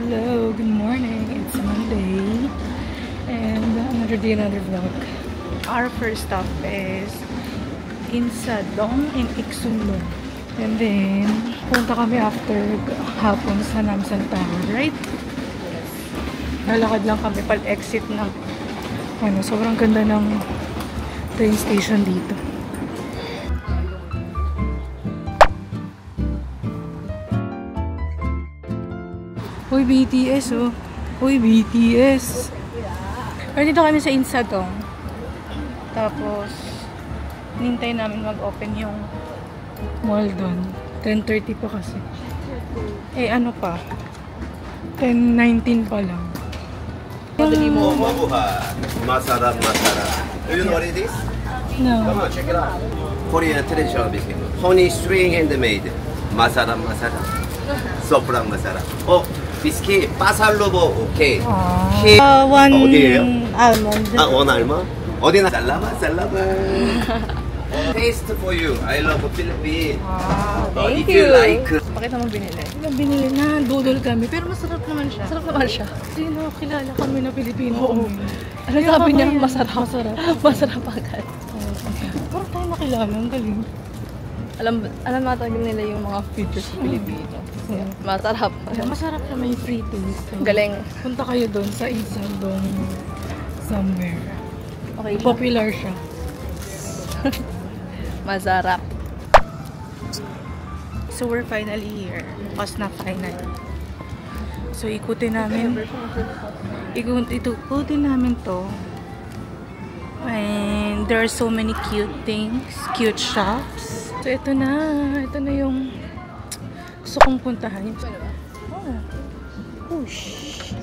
Hello, good morning. It's Monday and another day, another vlog. Our first stop is Insadong in Iksunlong. And then, punta kami after hapon sa Namsan Tower, right? Lalakad lang kami pal-exit ng sobrang ganda ng train station dito. Uy, BTS oh. Uy, BTS. Pero dito kami sa Insadong. Tapos, nintay namin mag-open yung mall doon. 10:30 pa kasi. Eh, ano pa? 10:19 pa lang. Madali mo. Masarap, masarap. Do you know what it is? No. Come on, check it out. Korean traditional biscuit. Honey string handmade. Masarap, masarap. Sobrang masarap. Oh, biscuit. Pasal로보 오케이. One 어디예요? almond. 원 알마? 어디나 살라마, 살라마. Taste for you. I love Philippines. Thank If you like. Bakit naman binili? Binili na, dudol kami. Pero masarap naman siya. Masarap naman siya. Sino, kilala kami na Pilipino. Oo. Ano sabi niya? Masarap. Masarap. Masarap agad. Parang tayo nakilala. Ang galing. Alam matagin nila yung mga features sa Pilipino. Yeah. Masarap. Masarap na may free taste. Galing. Punta kayo doon sa Insadong somewhere. Okay. Popular siya. Masarap. So we're finally here. Pas na final. So ikutin namin. Ikutin namin to. And there are so many cute things, cute shops. So ito na yung gusto kong puntahan. Oh. Push.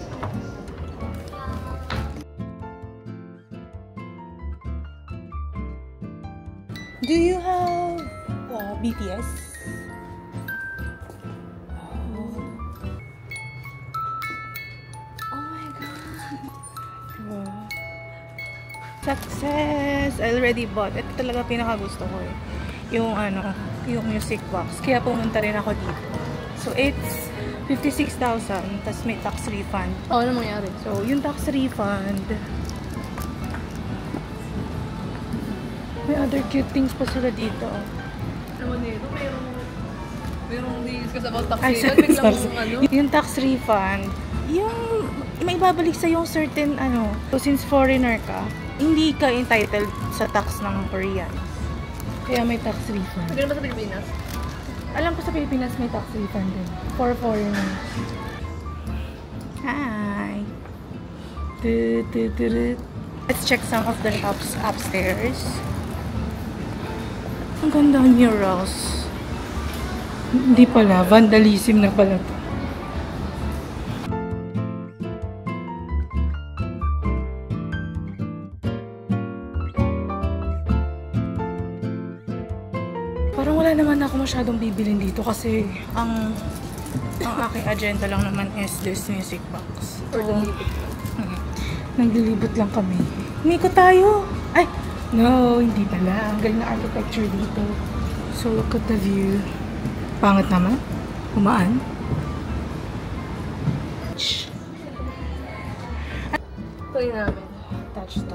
Do you have BTS? Oh my god. Wow. Success! I already bought. Ito talaga pinakagusto ko eh. Yung yung music box. Kaya pumunta rin ako dito. So it's 56,000 tas may tax refund. Oh, ano mangyari? So yung tax refund, may other cute things pa sila dito. Naman dito, mayroong discuss about Ay, taxi. sorry. Yung tax refund, yung may ibabalik sa yung certain So since foreigner ka, hindi ka entitled sa tax ng Korean. Kaya may tax refund. Hindi naman sa Pilipinas? Alam ko sa Pilipinas may tax refund din. For foreigners. Hi! Let's check some of the shops upstairs. Ang ganda ng murals. Hindi pala. Vandalism na pala to. Parang wala naman ako masyadong bibilin dito kasi ang aking agenda lang naman is this music box. So, naglilibot lang kami. Umikot tayo! Ay! No, hindi pala. Ang galing na architecture dito. So, look at the view. Pangit naman. Humaan. Ito yun namin. Touch to.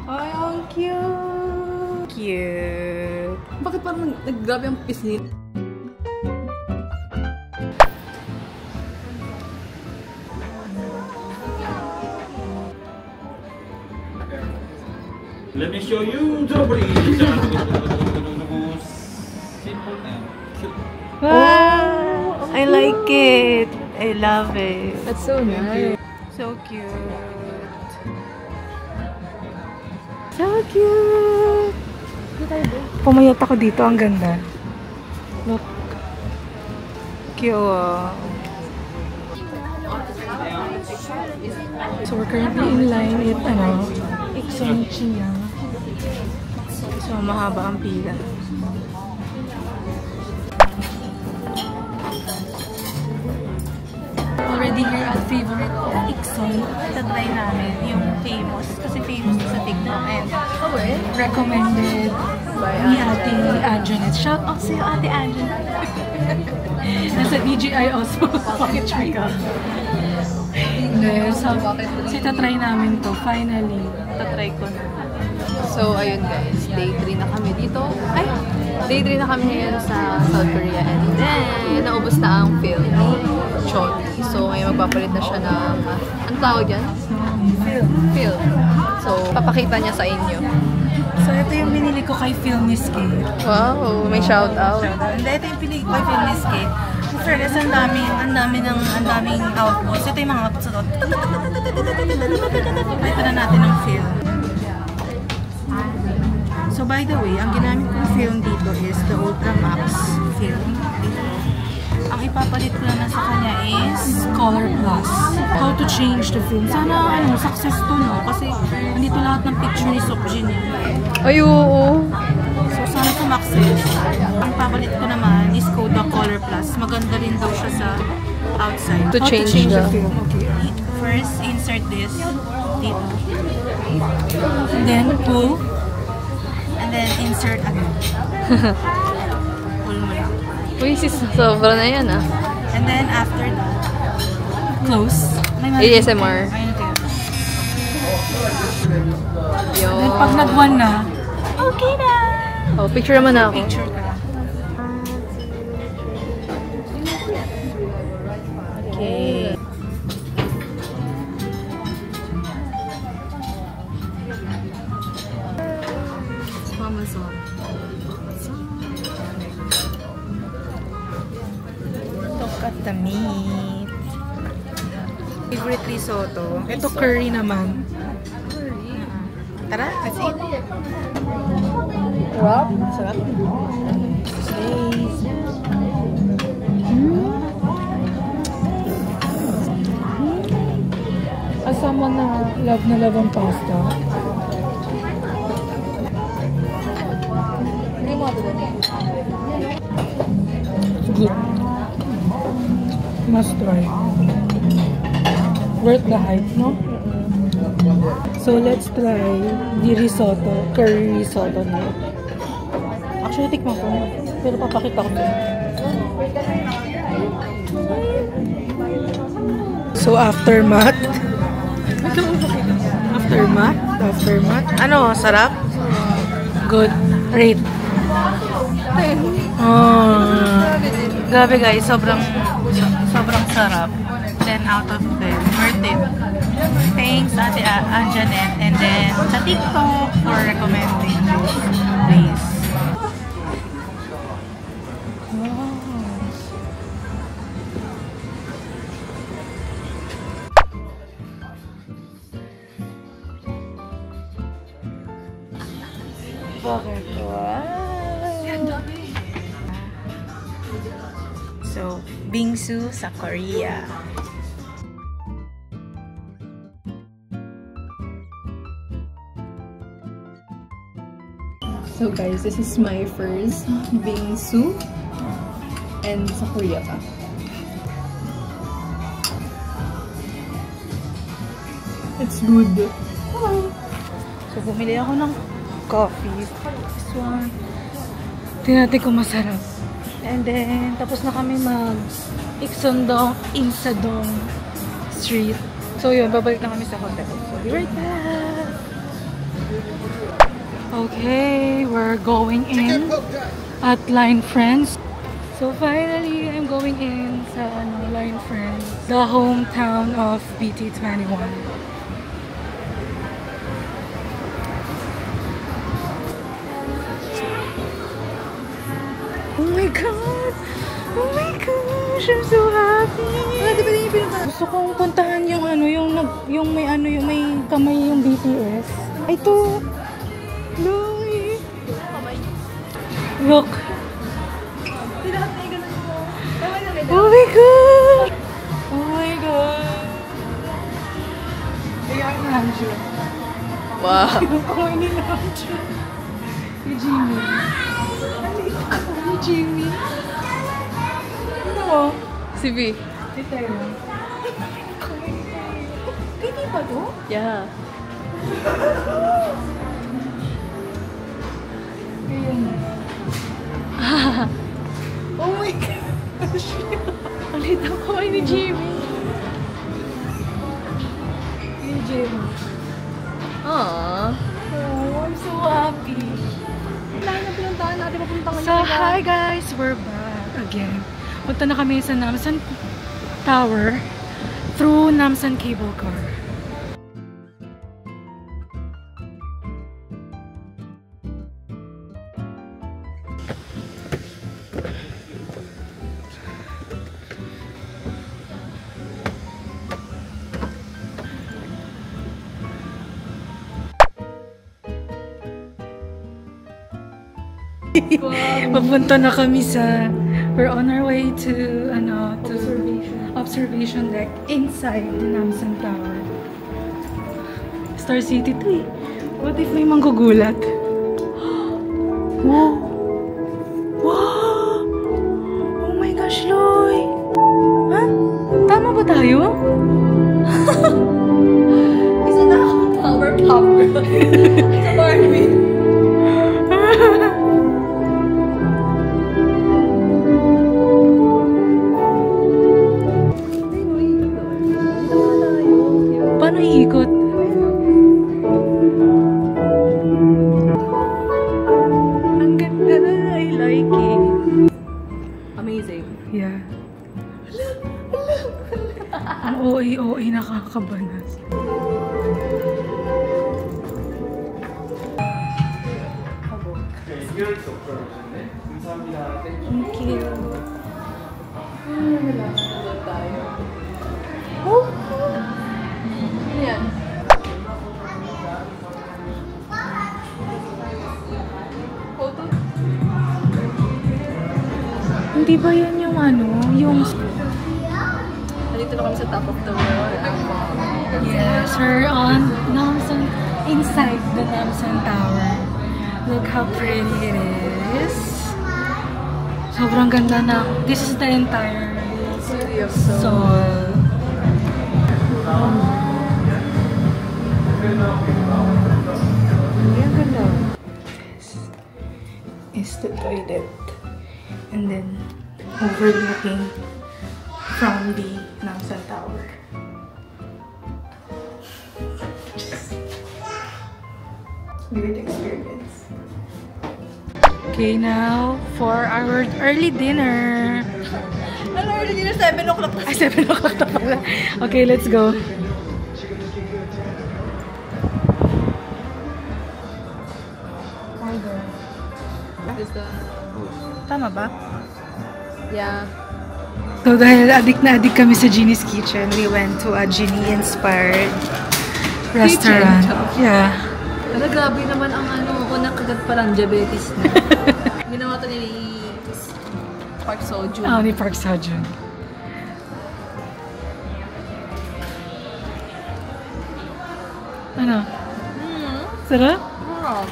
Ay, ang cute! Cute! Bakit parang naggrabe ang pisnit? Let me show you the breeze. Simple and cute. Wow! I like it! I love it! That's so nice. So cute! So cute! Pumayat ako dito. Ang ganda. Look. Cute. So we're currently in line at Iksunchiyang. So, mahaba ang pila. Already here at favorite Ikson. Tatry namin yung famous. Kasi famous sa TikTok and recommended ni Ate Anjanette. Shout out sa'yo, Ate Anjanette. Nasa DJI also. Pocket Trika. So, tatry namin to. Finally, tatry ko na. So, ayun guys. Day 3 na kami dito. Ay! Day 3 na kami ngayon sa South Korea. And then, naubos na ang film ni Chongi. So, ngayon magpapalit na siya ng... Ano tawag yan? Film. So, papakita niya sa inyo. So, ito yung binili ko kay Filmiskate. Wow! May shout out. Hindi, ito yung pinili ko kay Filmiskate. Fairness, ang daming outputs. Ito yung mga outputs ito. Ito na natin ang film. So, by the way, ang ginamit kong film dito is the Ultramax film. Ang ipapalit ko na sa kanya is Color Plus. How to change the film. Sana, success to, no? Kasi, nandito lahat ng picture ni Seokjin. Ay, oo. So, sana sumakses. Ang papalit ko naman is Kodak Color Plus. Maganda rin daw siya sa outside. To change the film. Okay. First, insert this dito. And then, pull. And then, insert again. Pull mo lang. Uy, sobra na yan ah. And then, after that, close. ASMR. Ayun ito. Yo. Then, pag nag-1 na, okay na! Oh, picture naman ako. Picture ka. Okay. Amazon. Look at the meat. Favorite risotto. Ito curry naman. Tara, let's eat. Sarap. Sarap. As someone na love ang pasta. It's good. Must try. Worth the hype, no? So let's try the risotto, curry risotto na. Actually, tikman ko. Pero papakita ko. So aftermath. Aftermath. Ano, sarap? Good. Rate. Grabe guys, sobrang sarap. 10 out of 10. Worth it. Thanks Ate Anjanette and then sa TikTok for recommending this place. Bakit? So, bingsu sa Korea. So guys, this is my first bingsu and sa Korea pa. It's good. So, bumili ako ng coffee. This one. Tingnan natin kung masarap. And then, tapos na kami mag-Iksondong, Insadong Street. So, yun, babalik na kami sa hotel. So, be right back! Okay, we're going in at Line Friends. So, finally, I'm going in sa Line Friends, the hometown of BT21. Oh my god! Oh my gosh! I'm so happy! Gusto kong puntahan yung yung may kamay yung BTS. Ay, ito! Look! Oh my god! Oh my god! Wow! Oh my god! Si Jimmy. Si Jimmy. Ano mo? Si V. Si Tera. Hindi pa to? Yeah. Ayun. Oh my gosh. Ulit ang kamay ni Jimmy. Yung Jimmy. Aww. Oh, I'm so happy. Lahat na pinuntahan natin papunta So, hi guys! We're back again. Punta na kami sa Namsan Tower through Namsan Cable Car. Papunta na kami sa... We're on our way to observation deck inside the Namsan Tower. Star City to eh. What if may manggugulat? Wow! Wow! Oh my gosh, Loy! Ha? Tama ba tayo? Isa na akong power pop girl. Sa Barbie. Paano iikot? Ang ganda na. I like it. Amazing. Yeah. Ang OA nakakabanas. Thank you. Oh! Yan. Photo? Hindi ba yan yung yung... Nandito na kami sa top of the world. Yes, we're on Namsan, inside the Namsan Tower. Look how pretty it is. Sobrang ganda na. This is the entire City of Seoul. Ang ganda. This is the toilet. And then, overlooking from the Namsan Tower. Weird experience. Okay, now for our early dinner. Ano early dinner? 7 o'clock na. Ay, 7 o'clock na pala. Okay, let's go. Is the... Tama ba? Yeah. So, dahil adik na adik kami sa Ginny's Kitchen, we went to a Ginny-inspired restaurant. Yeah. Pero grabe naman ang unang kagat pa lang, diabetes na. Ginawa to ni Park Seo-joon. Oh, ni Park Seo-joon. Ano? Sarap? Oh.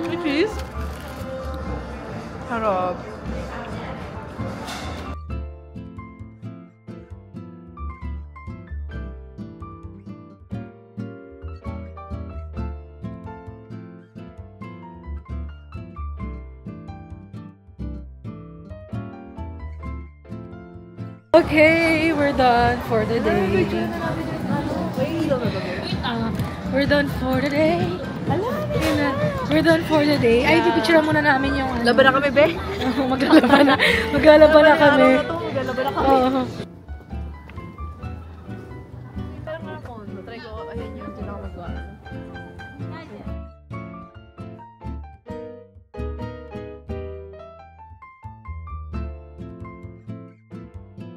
Which is? Harap. Okay, we're done for the day. We're done for the day. We're done for the day. Ay, pipicture muna namin yung... Laban na kami, be? Maglalaban na. Maglalaban na kami. Maglalaban na kami. Oo. Pero mga kondo, try ko, ayan yung pinakamagawa.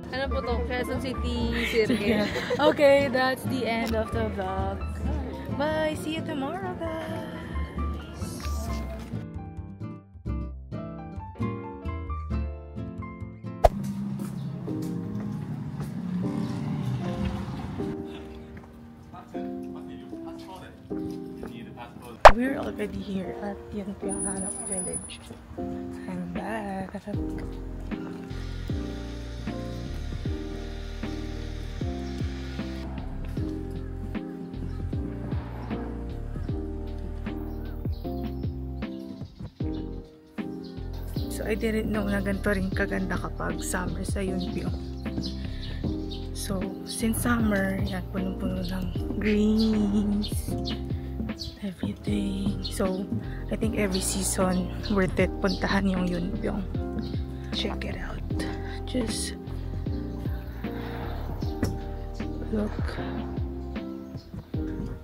Ano po to? Quezon City Circuit. Okay, that's the end of the vlog. Bye! See you tomorrow, guys! already here at Yunpyong Hanok Village. I'm back. So I didn't know na ganito rin kaganda kapag summer sa Yunpyong. So since summer, yan, punong-puno ng greens, everything. So I think every season worth it puntahan yung Yunpyong. Check it out. Just look.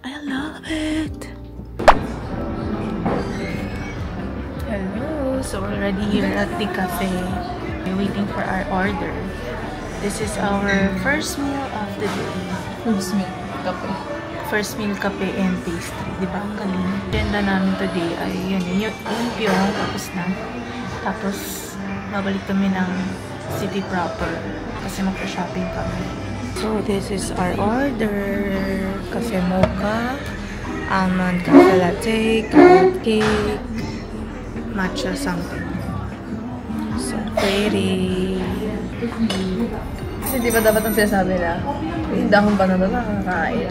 I love it. Hello. So we're already here at the cafe. We're waiting for our order. This is our first meal of the day. First meal, kape. First meal, kape and pastry. Diba? Ang galing. Agenda namin today ay yun, yung Yunpyong. Tapos na. Tapos, babalik kami ng city proper. Kasi magpa-shopping kami. So, this is our order. Cafe mocha, almond cafe latte, carrot cake, matcha something. So pretty. Kasi di ba dapat ang sinasabi na hindi akong banana na nakakain.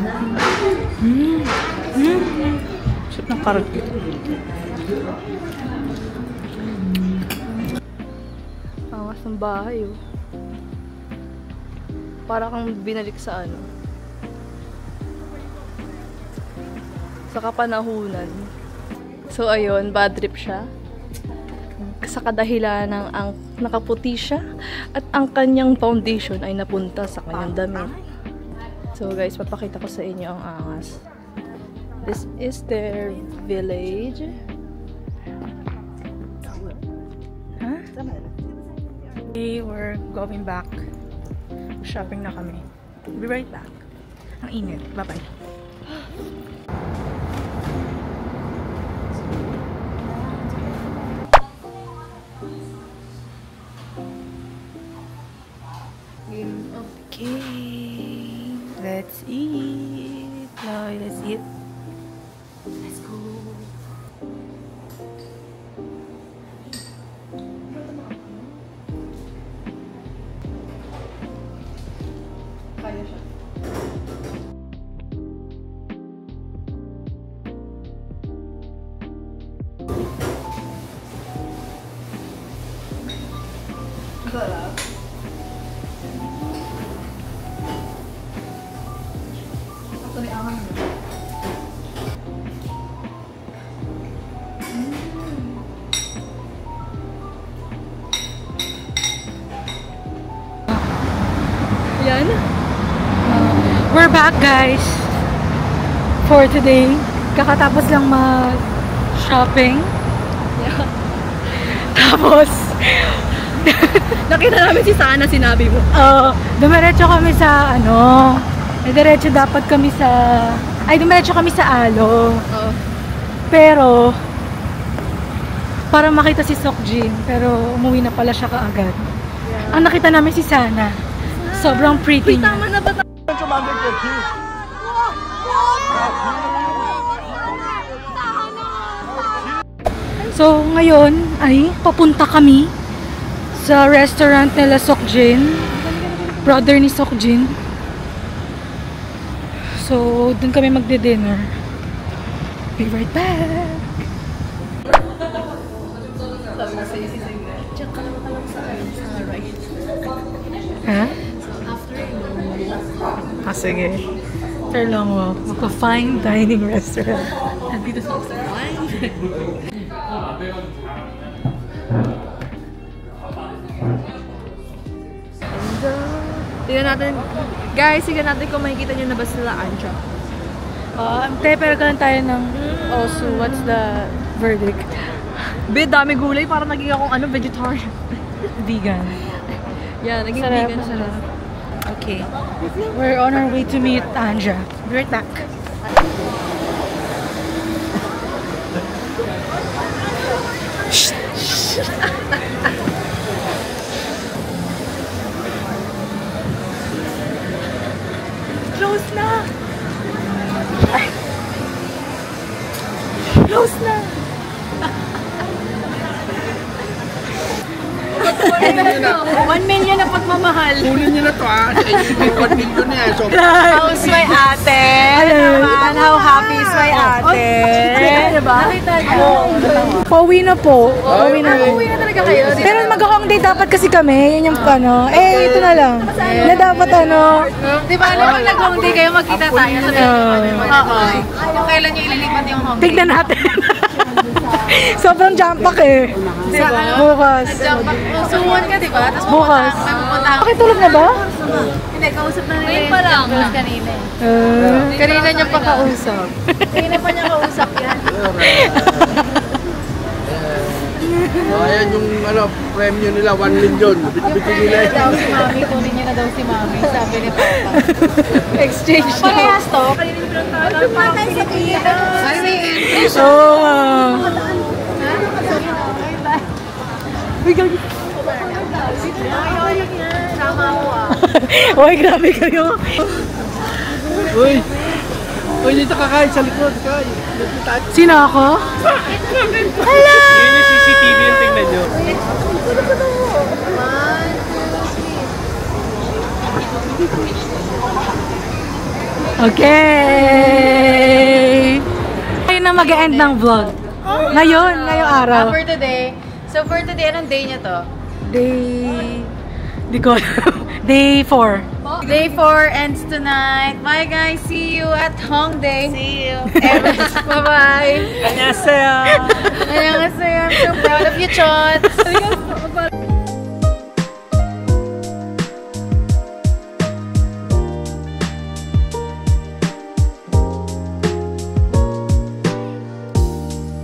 Soup ng carrot cake. Angas ng bahay oh. Para kang binalik sa ano. Sa kapanahunan. So ayun, bad trip siya. Sa kadahilan ng ang nakaputi siya at ang kanyang foundation ay napunta sa kanyang damit. So guys, papakita ko sa inyo ang angas. This is their village. Huh? Okay, we're going back. Shopping na kami. Be right back. Ang init. Bye-bye. Okay, let's eat. No, let's eat. Let's go. Kaya siya. Sarap. Yan. We're back, guys, for today. Kakatapos lang mag-shopping. Yeah. Tapos, Nakita namin si Sana, sinabi mo. dumiretso kami sa, diretso dapat kami sa, dumiretso kami sa Alo. Oo. Pero, para makita si Seokjin, pero umuwi na pala siya kaagad. Yeah. Ang nakita namin si Sana. Sobrang pretty niya. Tama na ba? So, ngayon ay papunta kami sa restaurant nila Seokjin. Brother ni Seokjin. So, dun kami magde-dinner. Be right back! Sabi ko sa'yo si Sige. Check ka lang sa right. Ha? So, after you Sige. After long walk, maka-fine dining restaurant. nandito sa restaurant. Tingnan natin, guys, tingnan natin kung makikita nyo na ba sila Anja. Pero ganun tayo ng also, what's the verdict? Dami gulay, para naging akong vegetarian. Vegan. Yeah, naging Sarap, vegan siya. masarap. Okay. We're on our way to meet Anja. Be right back. Close na! Close na! Kunin niyo na to ha. Sa inyo may 1 million na yan. So, How's my ate? Naman, how happy is my ate? Diba? Nakita niyo. Pauwi na po. Pauwi na po. Uwi na talaga kayo. Pero mag-hong day dapat kasi kami. Yun yung ano. Eh, ito na lang. Na dapat ano. Di ba alam pag nag-home day kayo, magkita tayo. Oo. Kung kailan nyo ililipat yung home day. Tignan natin. Sobrang jump pack eh. Bukas. Suwon ka, di ba? Tapos Bukas. may pupuntahan. Okay, tulog na ba? Hindi, kausap na nila yung pa lang. Kanina. Kanina niya pa kausap. Kanina pa niya kausap yan. ayan yung premium nila, 1 million. Bitbitin nila Kunin daw si Mami, kunin niya na daw si Mami, sabi ni Papa. Exchange daw. Parehas to? Kanina yung pinuntahan. Patay sa kira. Oo. Uy, gagi. Sama ako Uy, grabe kayo. Uy! Uy, dito kakain sa likod. Kakain. Sino ako? Hello! Yun yung CCTV yung tingnan nyo. Okay! Ngayon na mag-end ng vlog. Ngayong araw. For today. So for today, anong day niya to? Di ko alam. Day 4. Day 4 ends tonight. Bye guys. See you at Hongdae. See you. Bye-bye. Annyeonghaseyo. Annyeonghaseyo. I'm so proud of you, Chots.